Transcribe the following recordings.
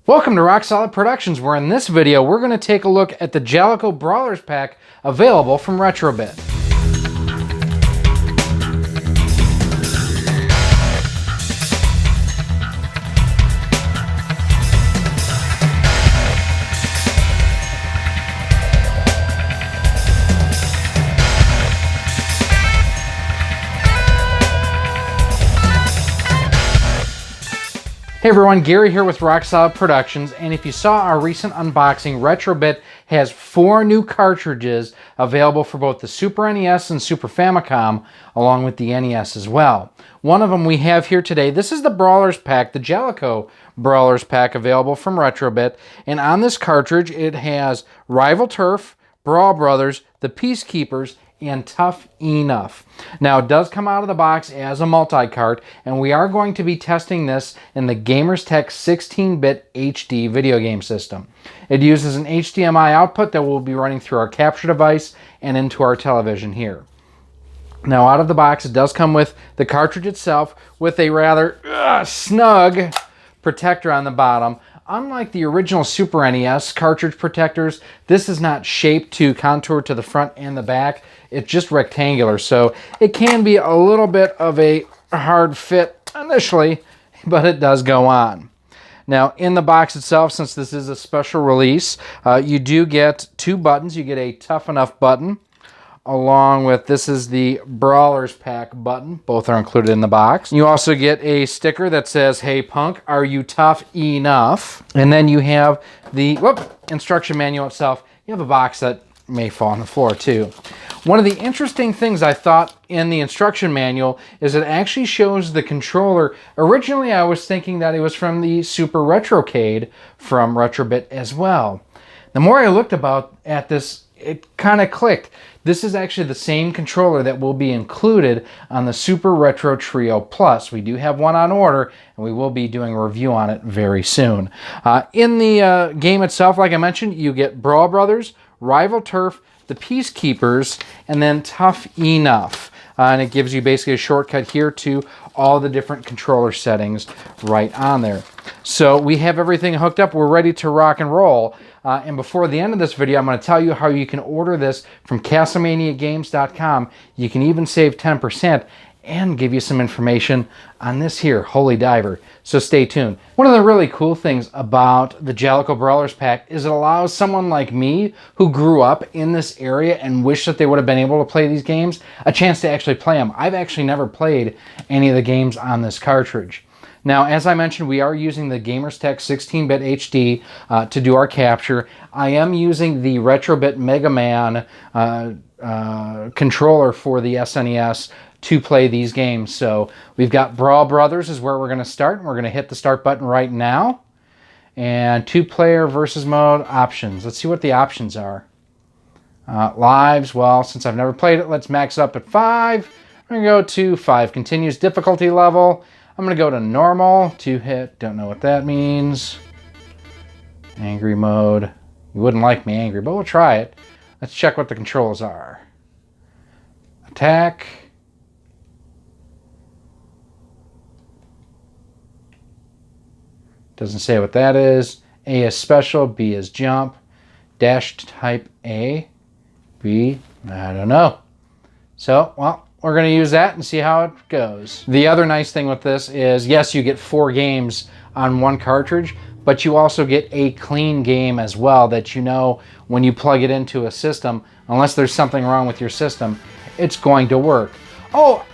Welcome to Rock Solid Productions, where in this video we're going to take a look at the Jaleco Brawlers pack available from Retro-bit. Hey everyone, Gary here with Rock Solid Productions, and if you saw our recent unboxing, Retro-bit has 4 new cartridges available for both the Super NES and Super Famicom, along with the NES as well. One of them we have here today. This is the Brawlers pack, the Jaleco Brawlers pack available from Retro-bit, and on this cartridge it has Rival Turf, Brawl Brothers, the Peacekeepers, and Tough Enough. Now it does come out of the box as a multi-cart, and we are going to be testing this in the GamersTech 16-bit HD video game system. It uses an HDMI output that will be running through our capture device and into our television here. Now out of the box it does come with the cartridge itself with a rather snug protector on the bottom. Unlike the original Super NES cartridge protectors, this is not shaped to contour to the front and the back. It's just rectangular, so it can be a little bit of a hard fit initially, but it does go on. Now, in the box itself, since this is a special release, you do get 2 buttons. You get a Tough Enough button, along with, this is the Brawlers pack button. Both are included in the box. You also get a sticker that says, "Hey punk, are you tough enough?" And then you have the instruction manual itself. You have a box that may fall on the floor too. One of the interesting things I thought in the instruction manual is it actually shows the controller. Originally I was thinking that it was from the Super Retrocade from Retro-bit as well. The more I looked at this, it kind of clicked. This is actually the same controller that will be included on the Super Retro Trio Plus. We do have one on order, and we will be doing a review on it very soon. In the game itself, like I mentioned, you get Brawl Brothers, Rival Turf, the Peacekeepers, and then Tough Enough. And it gives you basically a shortcut here to all the different controller settings right on there. So we have everything hooked up. We're ready to rock and roll. And before the end of this video, I'm going to tell you how you can order this from CastlemaniaGames.com. You can even save 10% and give you some information on this here, Holy Diver. So stay tuned. One of the really cool things about the Jaleco Brawlers pack is it allows someone like me who grew up in this area and wish that they would have been able to play these games a chance to actually play them. I've actually never played any of the games on this cartridge. Now, as I mentioned, we are using the GamersTech 16-bit HD to do our capture. I am using the Retro-bit Mega Man controller for the SNES to play these games. So we've got Brawl Brothers is where we're going to start. We're going to hit the start button right now. And 2-player versus mode options. Let's see what the options are. Lives, well, since I've never played it, let's max up at 5. We're going to go to 5. Continues difficulty level. I'm going to go to normal, 2 hit, don't know what that means. Angry mode. You wouldn't like me angry, but we'll try it. Let's check what the controls are. Attack. Doesn't say what that is. A is special, B is jump. Dash type A. B, I don't know. So, well, we're going to use that and see how it goes. The other nice thing with this is, yes, you get 4 games on one cartridge, but you also get a clean game as well that you know when you plug it into a system, unless there's something wrong with your system, it's going to work. Oh,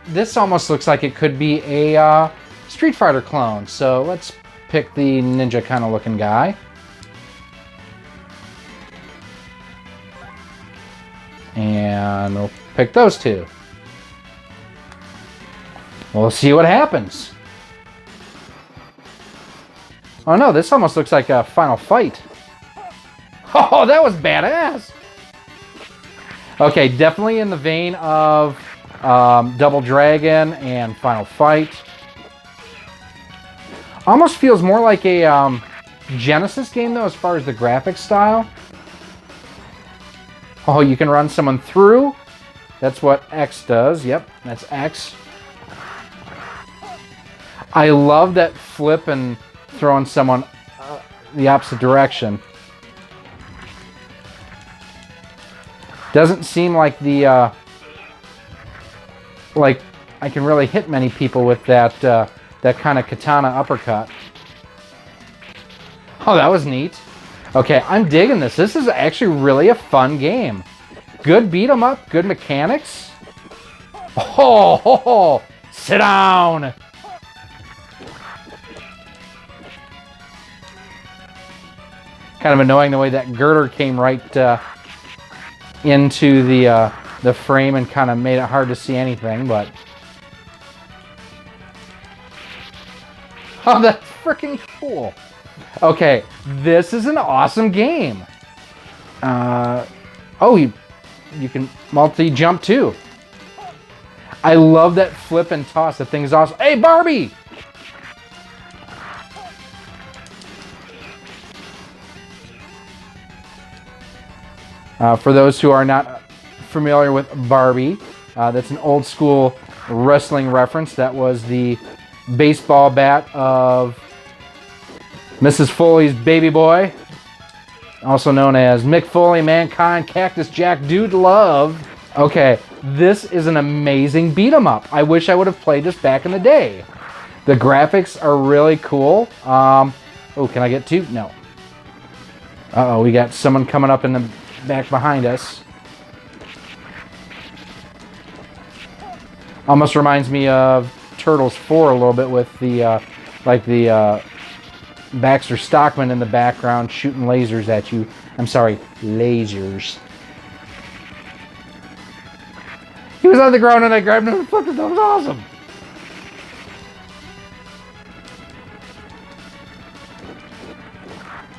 this almost looks like it could be a Street Fighter clone. So let's pick the ninja kind of looking guy. And we'll pick those 2. We'll see what happens. Oh no, this almost looks like a Final Fight. Oh, that was badass. Okay, definitely in the vein of Double Dragon and Final Fight. Almost feels more like a Genesis game though, as far as the graphics style. Oh, you can run someone through. That's what X does. Yep, that's X. I love that flip and throwing someone the opposite direction. Doesn't seem like the like I can really hit many people with that that kind of katana uppercut. Oh, that was neat. Okay, I'm digging this. This is actually really a fun game. Good beat 'em up, good mechanics. Oh, ho, ho. Sit down. Kind of annoying the way that girder came right into the frame and kind of made it hard to see anything, but oh, that's freaking cool. Okay, this is an awesome game. Oh, you can multi-jump too. I love that flip and toss. That thing is awesome. Hey, Barbie! For those who are not familiar with Barbie, that's an old school wrestling reference. That was the baseball bat of Mrs. Foley's baby boy, also known as Mick Foley, Mankind, Cactus Jack, Dude Love. Okay, this is an amazing beat 'em up. I wish I would have played this back in the day. The graphics are really cool. Oh, can I get two? No. Uh-oh, we got someone coming up in the back behind us. Almost reminds me of Turtles 4 a little bit with the Baxter Stockman in the background shooting lasers at you. I'm sorry, lasers. He was on the ground and I grabbed him and flipped it. That was awesome.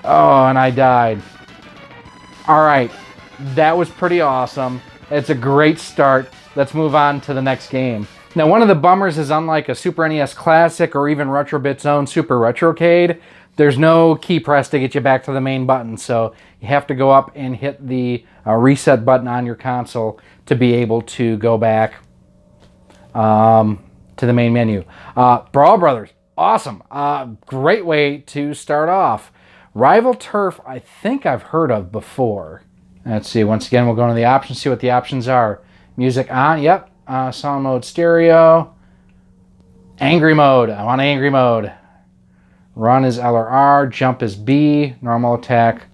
Oh, and I died. Alright, that was pretty awesome. It's a great start. Let's move on to the next game. Now, one of the bummers is unlike a Super NES Classic or even Retro-bit's own Super Retrocade, there's no key press to get you back to the main button, so you have to go up and hit the reset button on your console to be able to go back to the main menu. Brawl Brothers, awesome. Great way to start off. Rival Turf, I think I've heard of before. Let's see, once again, we'll go into the options, see what the options are. Music on, yep. Sound mode stereo. Angry mode, I want angry mode. Run is L or R, jump is B, normal attack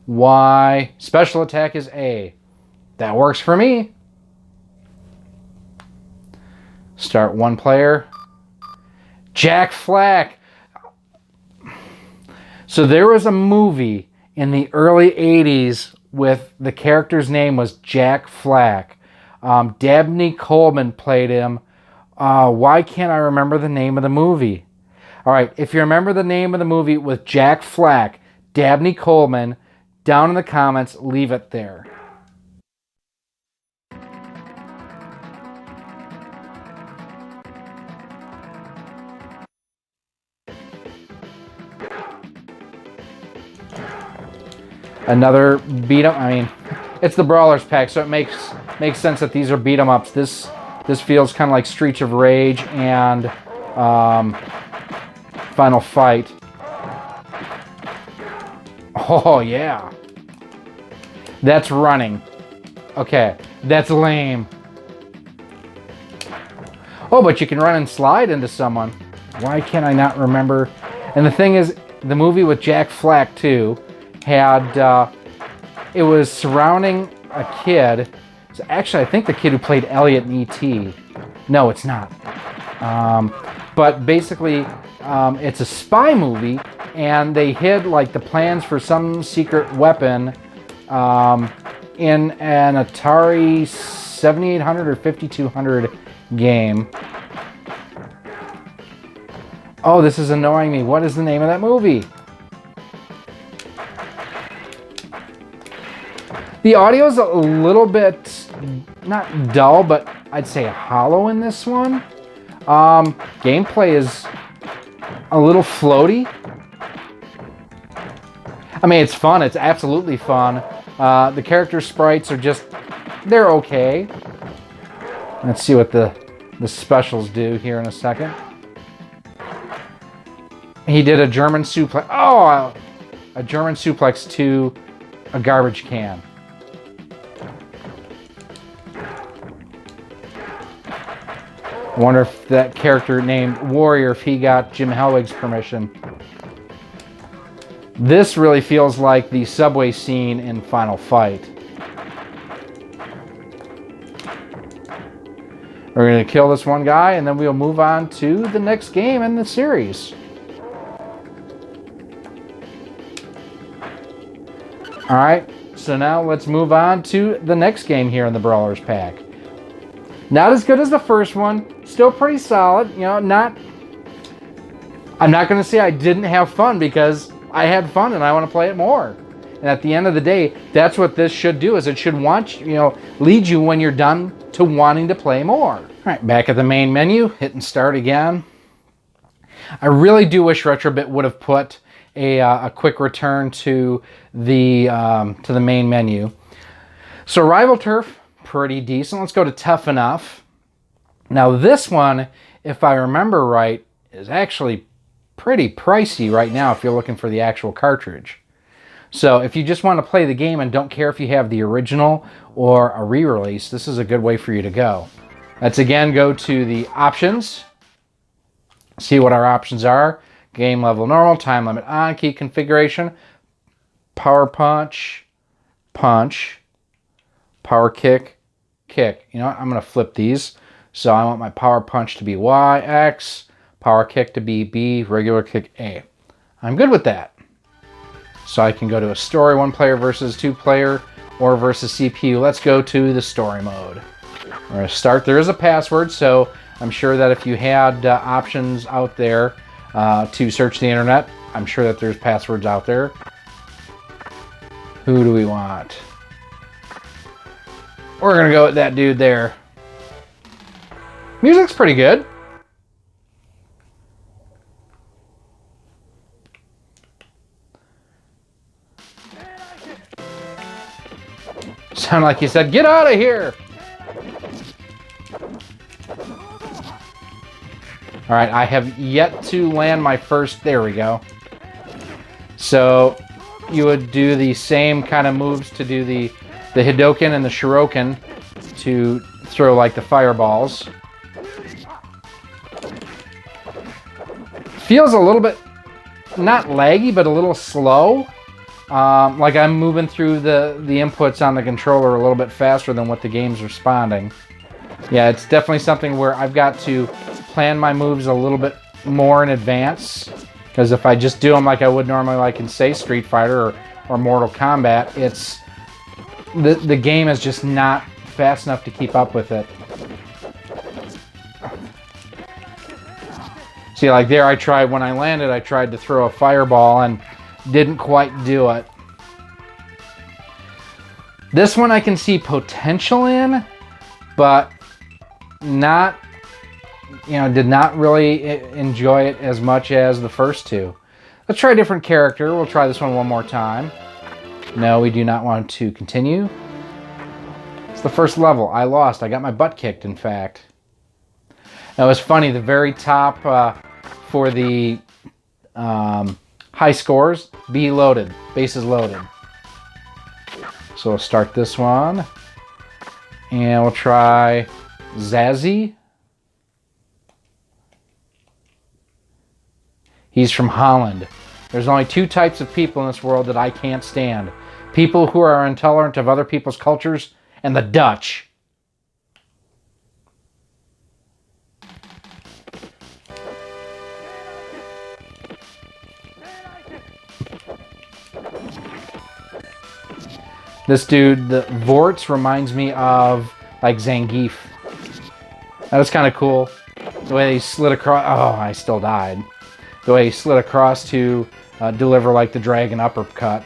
Y, special attack is A. That works for me. Start one player. Jack Flack. So there was a movie in the early 80s with the character's name was Jack Flack. Dabney Coleman played him. Why can't I remember the name of the movie? All right, if you remember the name of the movie with Jack Flack, Dabney Coleman, down in the comments, leave it there. Another beat 'em. I mean, it's the Brawlers pack, so it makes sense that these are beat 'em ups. This feels kind of like Streets of Rage and Final Fight. Oh yeah, that's running. Okay, that's lame. Oh, but you can run and slide into someone. Why can't I not remember? And the thing is, the movie with Jack Flack too had it was surrounding a kid. So actually, I think the kid who played Elliot in E.T. No, it's not. But basically, it's a spy movie, and they hid like the plans for some secret weapon in an Atari 7800 or 5200 game. Oh, this is annoying me. What is the name of that movie? The audio is a little bit, not dull, but I'd say hollow in this one. Gameplay is a little floaty. I mean, it's fun. It's absolutely fun. The character sprites are just, they're okay. Let's see what the specials do here in a second. He did a German suplex. Oh, a German suplex to a garbage can. I wonder if that character named Warrior, if he got Jim Hellwig's permission. This really feels like the subway scene in Final Fight. We're going to kill this one guy, and then we'll move on to the next game in the series. Alright, so now let's move on to the next game here in the Brawlers pack. Not as good as the first one, still pretty solid. You know, I'm not going to say I didn't have fun, because I had fun and I want to play it more. And at the end of the day, that's what this should do, is it should lead you when you're done to wanting to play more. All right, back at the main menu, hitting start again. I really do wish Retro-bit would have put a quick return to the main menu. So Rival Turf, pretty decent. Let's go to Tough Enough. Now this one, if I remember right, is actually pretty pricey right now if you're looking for the actual cartridge. So if you just want to play the game and don't care if you have the original or a re-release, this is a good way for you to go. Let's again go to the options, see what our options are. Game level normal, time limit on, key configuration, power punch, punch, power kick, kick. You know what? I'm going to flip these. So I want my power punch to be Y, X, power kick to be B, regular kick A. I'm good with that. So I can go to a story, 1 player versus 2 player, or versus CPU. Let's go to the story mode. We're going to start. There is a password, so I'm sure that if you had options out there to search the internet, I'm sure that there's passwords out there. Who do we want? We're going to go with that dude there. Music's pretty good. Sound like you said, "Get out of here!" All right, I have yet to land my first. There we go. So you would do the same kind of moves to do the Hadoken and the Shuriken to throw like the fireballs. Feels a little bit, not laggy, but a little slow. Like I'm moving through the inputs on the controller a little bit faster than what the game's responding. Yeah, it's definitely something where I've got to plan my moves a little bit more in advance. Because if I just do them like I would normally, like in, say, Street Fighter or Mortal Kombat, it's the game is just not fast enough to keep up with it. See, like there, when I landed, I tried to throw a fireball and didn't quite do it. This one I can see potential in, but not, did not really enjoy it as much as the first two. Let's try a different character. We'll try this one more time. No, we do not want to continue. It's the first level. I lost. I got my butt kicked, in fact. Now, it was funny, the very top for the high scores, B loaded, bases loaded. So we'll start this one. And we'll try Zazzy. He's from Holland. There's only 2 types of people in this world that I can't stand. People who are intolerant of other people's cultures, and the Dutch. This dude, the Vorts, reminds me of like Zangief. That was kind of cool. The way he slid across. Oh, I still died. The way he slid across to deliver like the dragon uppercut.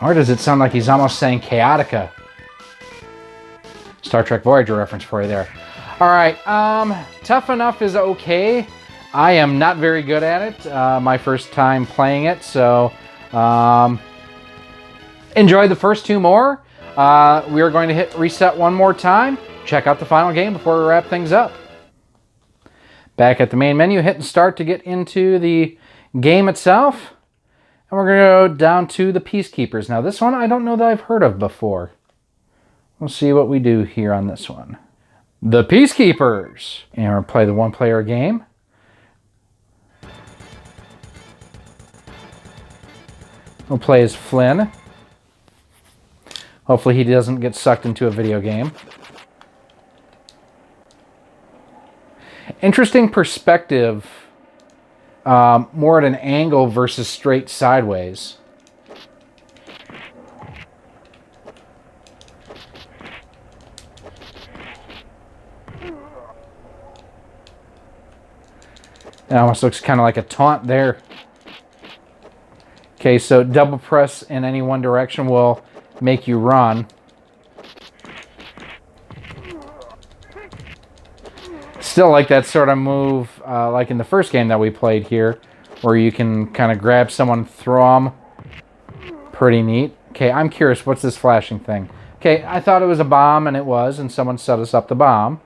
Or does it sound like he's almost saying Chaotica? Star Trek Voyager reference for you there. All right, Tough Enough is okay. I am not very good at it. My first time playing it, so Enjoy the first two more. We are going to hit reset one more time. Check out the final game before we wrap things up. Back at the main menu, hitting start to get into the game itself. And we're going to go down to the Peacekeepers. Now this one I don't know that I've heard of before. We'll see what we do here on this one. The Peacekeepers. And we're going to play the one-player game. We'll play as Flynn. Hopefully he doesn't get sucked into a video game. Interesting perspective. More at an angle versus straight sideways. It almost looks kind of like a taunt there. Okay, so double press in any one direction will make you run. Still like that sort of move like in the first game that we played here, where you can kind of grab someone, throw them. Pretty neat. Okay, I'm curious, what's this flashing thing? Okay, I thought it was a bomb, and it was, and someone set us up the bomb.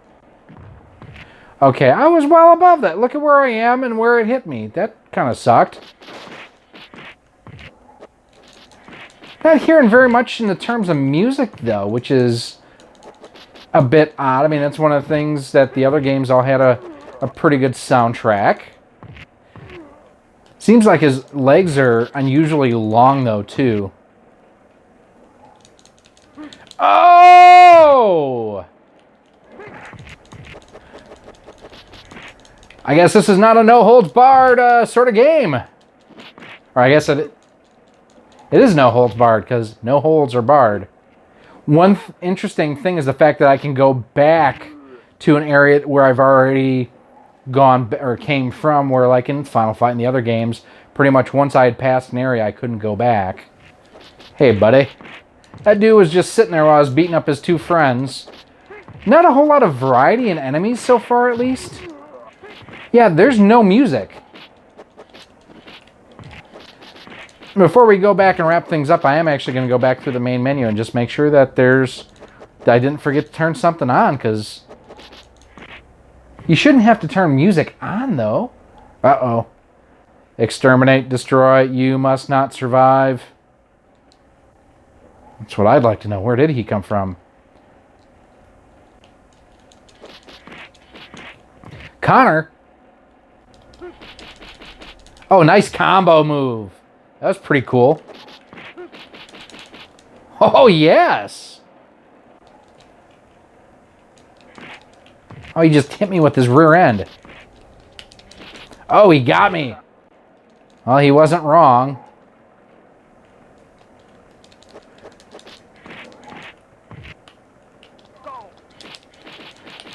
Okay, I was well above that. Look at where I am and where it hit me. That kind of sucked. Not hearing very much in the terms of music, though, which is a bit odd. I mean, that's one of the things that the other games all had a pretty good soundtrack. Seems like his legs are unusually long, though, too. Oh! I guess this is not a no-holds-barred sort of game. Or I guess it is no-holds-barred, because no holds are barred. One interesting thing is the fact that I can go back to an area where I've already gone or came from, where like in Final Fight and the other games, pretty much once I had passed an area, I couldn't go back. Hey, buddy. That dude was just sitting there while I was beating up his two friends. Not a whole lot of variety in enemies so far, at least. Yeah, there's no music. Before we go back and wrap things up, I am actually going to go back through the main menu and just make sure that I didn't forget to turn something on, because you shouldn't have to turn music on, though. Uh-oh. Exterminate, destroy, you must not survive. That's what I'd like to know. Where did he come from? Connor? Oh, nice combo move. That was pretty cool. Oh, yes. Oh, he just hit me with his rear end. Oh, he got me. Well, he wasn't wrong.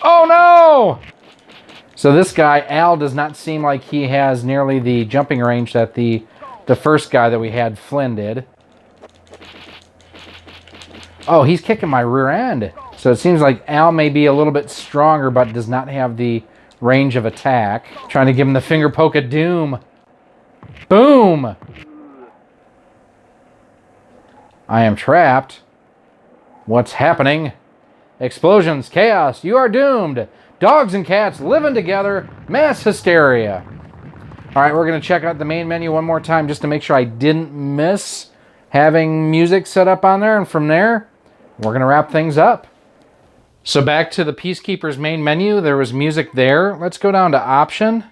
Oh, no! So this guy, Al, does not seem like he has nearly the jumping range that the first guy that we had, Flynn, did. Oh, he's kicking my rear end. So it seems like Al may be a little bit stronger, but does not have the range of attack. Trying to give him the finger poke of doom. Boom! I am trapped. What's happening? Explosions, chaos, you are doomed. Dogs and cats living together, mass hysteria. All right, we're going to check out the main menu one more time just to make sure I didn't miss having music set up on there. And from there, we're going to wrap things up. So back to the Peacekeepers main menu. There was music there. Let's go down to Option.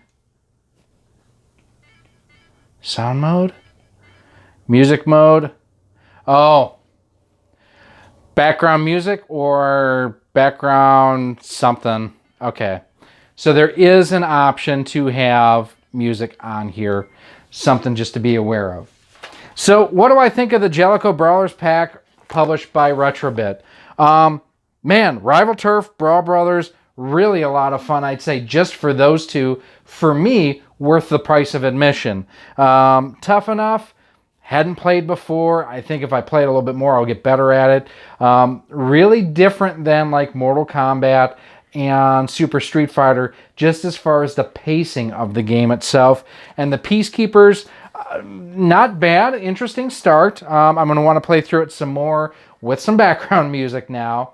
Sound mode. Music mode. Oh. Background music or background something. Okay. So there is an option to have music on here. Something just to be aware of. So what do I think of the Jaleco Brawlers pack published by Retro-bit? Man, Rival Turf, Brawl Brothers, really a lot of fun, I'd say, just for those two. For me, worth the price of admission. Tough enough. Hadn't played before. I think if I play it a little bit more, I'll get better at it. Really different than like Mortal Kombat and Super Street Fighter, just as far as the pacing of the game itself. And the Peacekeepers, Not bad, interesting start. I'm going to want to play through it some more with some background music now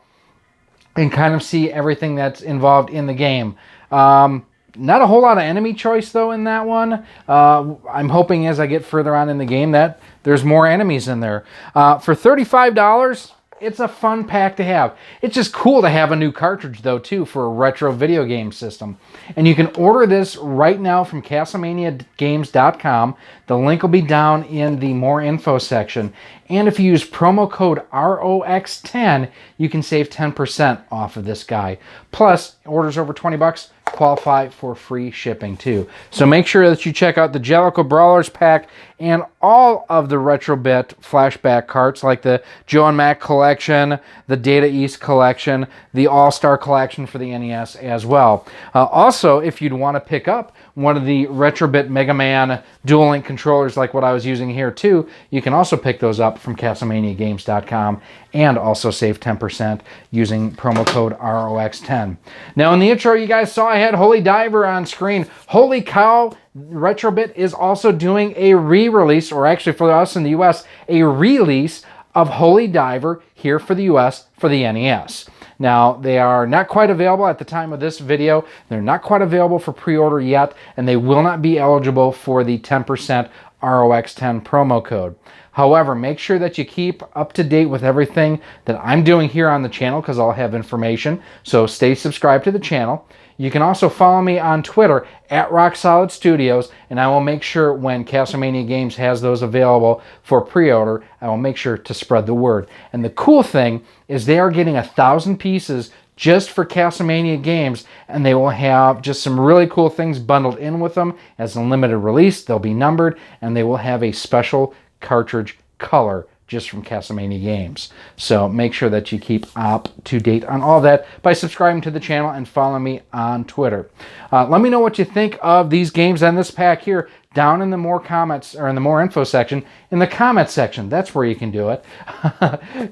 and kind of see everything that's involved in the game. Not a whole lot of enemy choice, though, in that one. I'm hoping as I get further on in the game that there's more enemies in there. For $35, it's a fun pack to have. It's just cool to have a new cartridge, though, too, for a retro video game system. And you can order this right now from CastlemaniaGames.com. The link will be down in the More Info section. And if you use promo code ROX10, you can save 10% off of this guy. Plus, orders over 20 bucks qualify for free shipping too. So make sure that you check out the Jaleco Brawlers pack and all of the Retro-bit flashback carts like the Joe and Mac collection, the Data East collection, the All-Star collection for the NES as well. Also, if you'd want to pick up one of the Retro-bit Mega Man Dual Link controllers like what I was using here too, you can also pick those up from CastlemaniaGames.com and also save 10% using promo code ROX10. Now in the intro you guys saw I had Holy Diver on screen. Holy cow, Retro-bit is also doing a re-release, or actually for us in the US, a release of Holy Diver here for the US for the NES. Now, they are not quite available at the time of this video. They're not quite available for pre-order yet, and they will not be eligible for the 10% ROX10 promo code. However, make sure that you keep up to date with everything that I'm doing here on the channel because I'll have information. So stay subscribed to the channel. You can also follow me on Twitter at Rock Solid Studios, and I will make sure when Castlemania Games has those available for pre-order, I will make sure to spread the word. And the cool thing is they are getting 1,000 pieces just for Castlemania Games, and they will have just some really cool things bundled in with them as a limited release. They'll be numbered, and they will have a special cartridge color just from Castlemania Games. So make sure that you keep up to date on all that by subscribing to the channel and following me on Twitter. Let me know what you think of these games and this pack here down in the more comments, or in the more info section, in the comment section. That's where you can do it.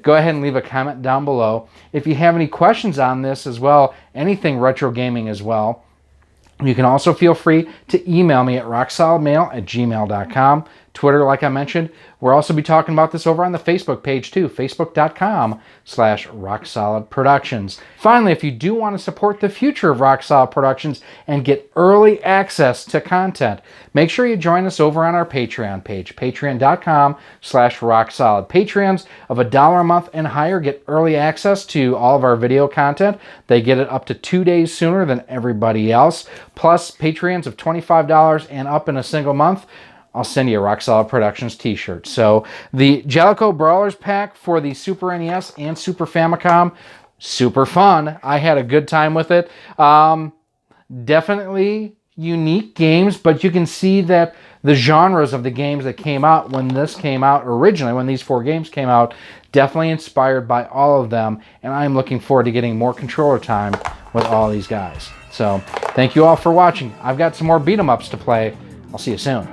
Go ahead and leave a comment down below. If you have any questions on this as well, anything retro gaming as well, you can also feel free to email me at rocksolidmail@gmail.com. Twitter, like I mentioned. We'll also be talking about this over on the Facebook page too, facebook.com/rocksolidproductions. Finally, if you do want to support the future of Rock Solid Productions and get early access to content, make sure you join us over on our Patreon page, patreon.com/rocksolid. Patrons of $1 a month and higher get early access to all of our video content. They get it up to 2 days sooner than everybody else. Plus, Patreons of $25 and up in a single month, I'll send you a Rock Solid Productions t-shirt. So the Jaleco Brawlers pack for the Super NES and Super Famicom, super fun. I had a good time with it. Definitely unique games, but you can see that the genres of the games that came out when this came out originally, when these 4 games came out, definitely inspired by all of them. And I'm looking forward to getting more controller time with all these guys. So thank you all for watching. I've got some more beat 'em ups to play. I'll see you soon.